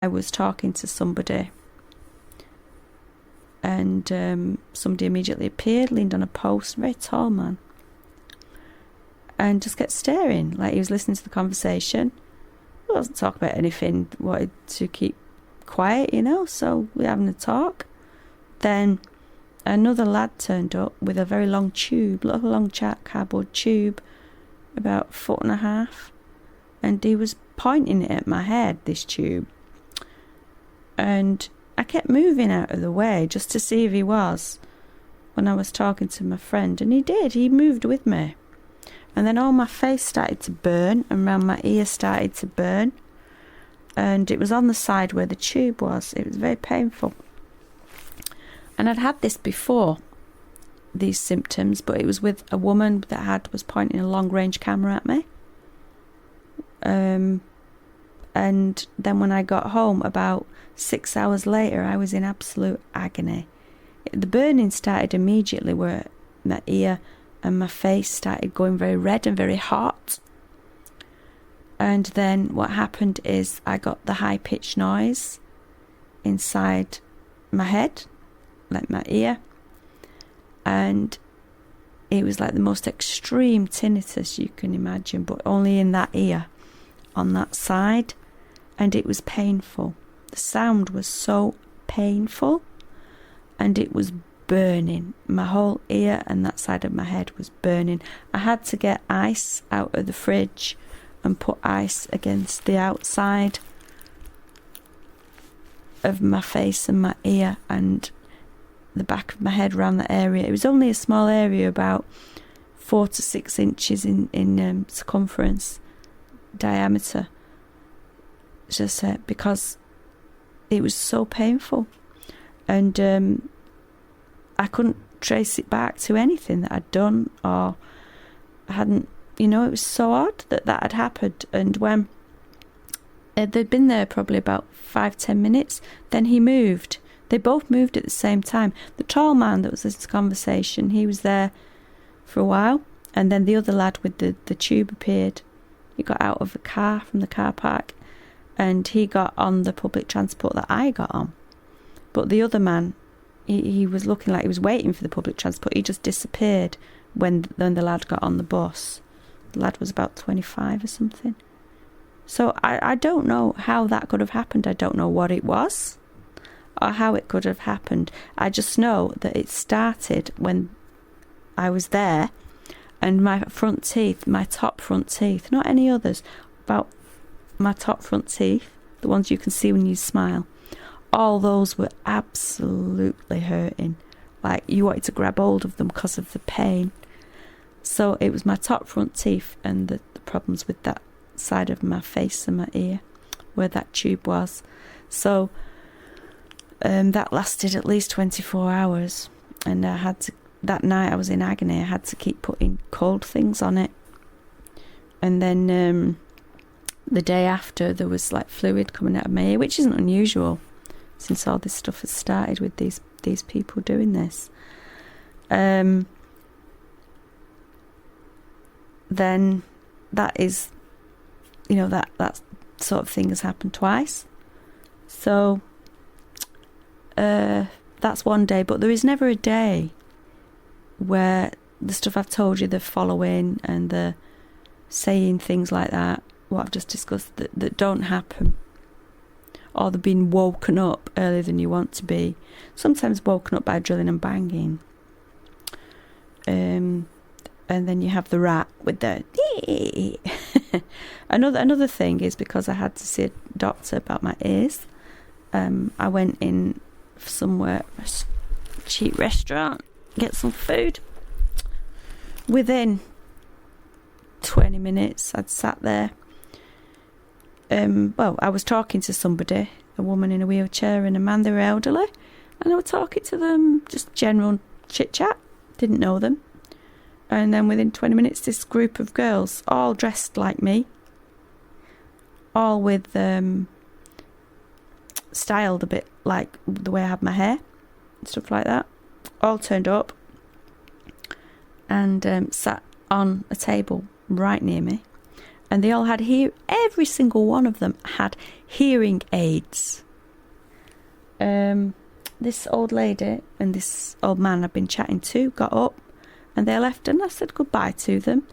I was talking to somebody, and somebody immediately appeared, leaned on a post, very tall man, and just kept staring like he was listening to the conversation. He wasn't talking about anything, wanted to keep quiet, so we're having a talk. Then another lad turned up with a very long tube, little long cardboard tube, about 1.5 feet, and he was pointing it at my head, this tube. And I kept moving out of the way just to see if he was when I was talking to my friend, and he did. He moved with me. And then all my face started to burn, and around my ear started to burn. And it was on the side where the tube was. It was very painful. And I'd had this before, these symptoms, but it was with a woman that was pointing a long-range camera at me. And then when I got home, about 6 hours later, I was in absolute agony. The burning started immediately where my ear and my face started going very red and very hot. And then what happened is I got the high-pitched noise inside my head, like my ear. And it was like the most extreme tinnitus you can imagine, but only in that ear, on that side. And it was painful. The sound was so painful, and it was burning. My whole ear and that side of my head was burning. I had to get ice out of the fridge and put ice against the outside of my face and my ear and the back of my head around that area. It was only a small area, about 4 to 6 inches in circumference, diameter. Just because it was so painful, and I couldn't trace it back to anything that I'd done, or I hadn't, it was so odd that had happened. And when they'd been there probably about 5-10 minutes, then he moved. They both moved at the same time. The tall man that was in this conversation, he was there for a while, and then the other lad with the tube appeared. He got out of the car from the car park, and he got on the public transport that I got on. But the other man, he was looking like he was waiting for the public transport. He just disappeared when the lad got on the bus. The lad was about 25 or something. So I don't know how that could have happened. I don't know what it was or how it could have happened. I just know that it started when I was there, and my front teeth, my top front teeth, not any others, about my top front teeth, the ones you can see when you smile, all those were absolutely hurting. Like you wanted to grab hold of them because of the pain. So it was my top front teeth and the problems with that side of my face and my ear where that tube was. So that lasted at least 24 hours, and I had to, that night I was in agony. I had to keep putting cold things on it. And then the day after, there was like fluid coming out of my ear, which isn't unusual since all this stuff has started with these people doing this. Then that is, that sort of thing has happened twice. So that's one day, but there is never a day where the stuff I've told you, the following and the saying things like that, what I've just discussed, that don't happen. Or they're being woken up earlier than you want to be. Sometimes woken up by drilling and banging. And then you have the rat with the another thing is because I had to see a doctor about my ears. I went in somewhere, a cheap restaurant, get some food. Within 20 minutes I'd sat there. I was talking to somebody, a woman in a wheelchair and a man. They were elderly, and I was talking to them, just general chit chat, didn't know them. And then within 20 minutes, this group of girls, all dressed like me, all with styled a bit like the way I have my hair, stuff like that, all turned up and sat on a table right near me. And they all had every single one of them had hearing aids. This old lady and this old man I've been chatting to got up and they left, and I said goodbye to them.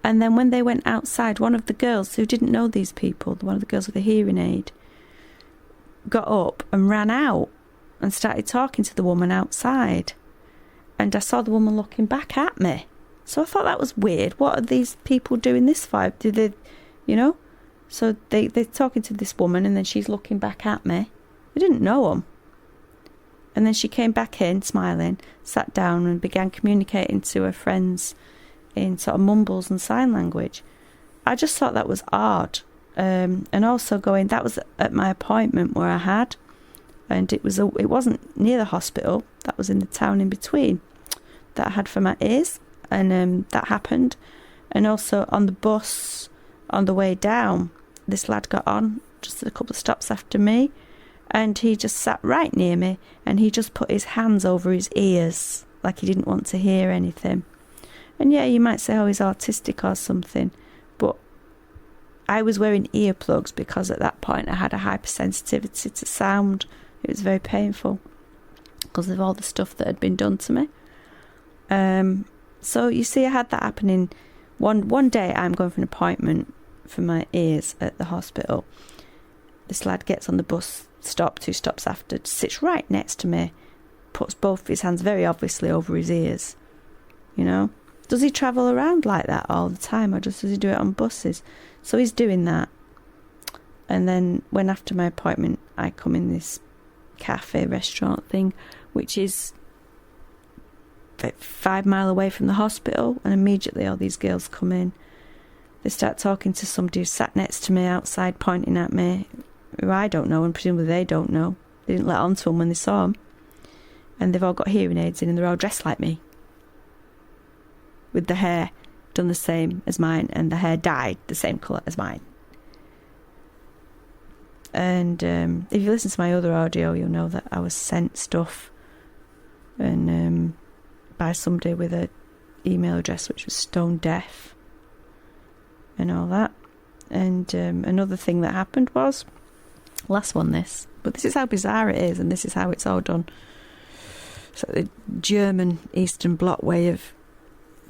And then when they went outside, one of the girls who didn't know these people, one of the girls with a hearing aid, got up and ran out and started talking to the woman outside. And I saw the woman looking back at me. So I thought that was weird. What are these people doing this for? Do they, So they're talking to this woman and then she's looking back at me. I didn't know them. And then she came back in, smiling, sat down and began communicating to her friends in sort of mumbles and sign language. I just thought that was odd. And also that was at my appointment where I had, and it wasn't near the hospital, that was in the town in between, that I had for my ears, and that happened. And also on the bus, on the way down, this lad got on just a couple of stops after me, and he just sat right near me, and he just put his hands over his ears, like he didn't want to hear anything. And yeah, you might say, oh, he's autistic or something, but I was wearing earplugs because at that point I had a hypersensitivity to sound. It was very painful because of all the stuff that had been done to me. So you see, I had that happening. One day I'm going for an appointment for my ears at the hospital. This lad gets on the bus stop, 2 stops after, sits right next to me, puts both of his hands very obviously over his ears. Does he travel around like that all the time, or just does he do it on buses? So he's doing that. And then when after my appointment I come in this cafe restaurant thing, which is 5 miles away from the hospital, and immediately all these girls come in. They start talking to somebody who sat next to me outside, pointing at me, who I don't know, and presumably they don't know. They didn't let on to them when they saw them. And they've all got hearing aids in, and they're all dressed like me, with the hair done the same as mine, and the hair dyed the same colour as mine. And if you listen to my other audio, you'll know that I was sent stuff and by somebody with an email address which was stone deaf and all that. And another thing that happened was, last one this, but this is how bizarre it is, and this is how it's all done. So the German Eastern Bloc way of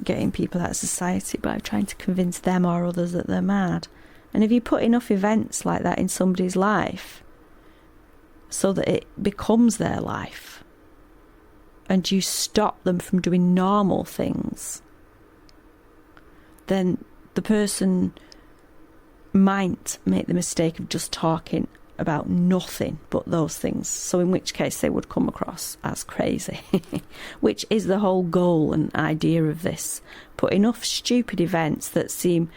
getting people out of society by trying to convince them or others that they're mad. And if you put enough events like that in somebody's life so that it becomes their life, and you stop them from doing normal things, then the person might make the mistake of just talking about nothing but those things. So in which case they would come across as crazy, which is the whole goal and idea of this. Put enough stupid events that seem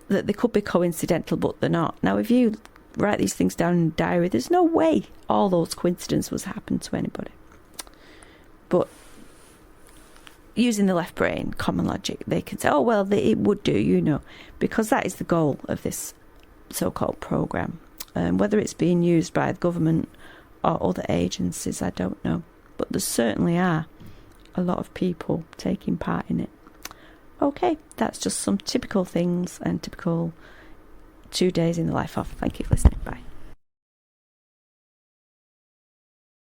that they could be coincidental, but they're not. Now, if you write these things down in a diary, there's no way all those coincidences would happen to anybody. But using the left brain, common logic, they can say, oh, well, it would do, because that is the goal of this so-called programme. Whether it's being used by the government or other agencies, I don't know. But there certainly are a lot of people taking part in it. Okay, that's just some typical things and typical 2 days in the life of. Thank you for listening. Bye.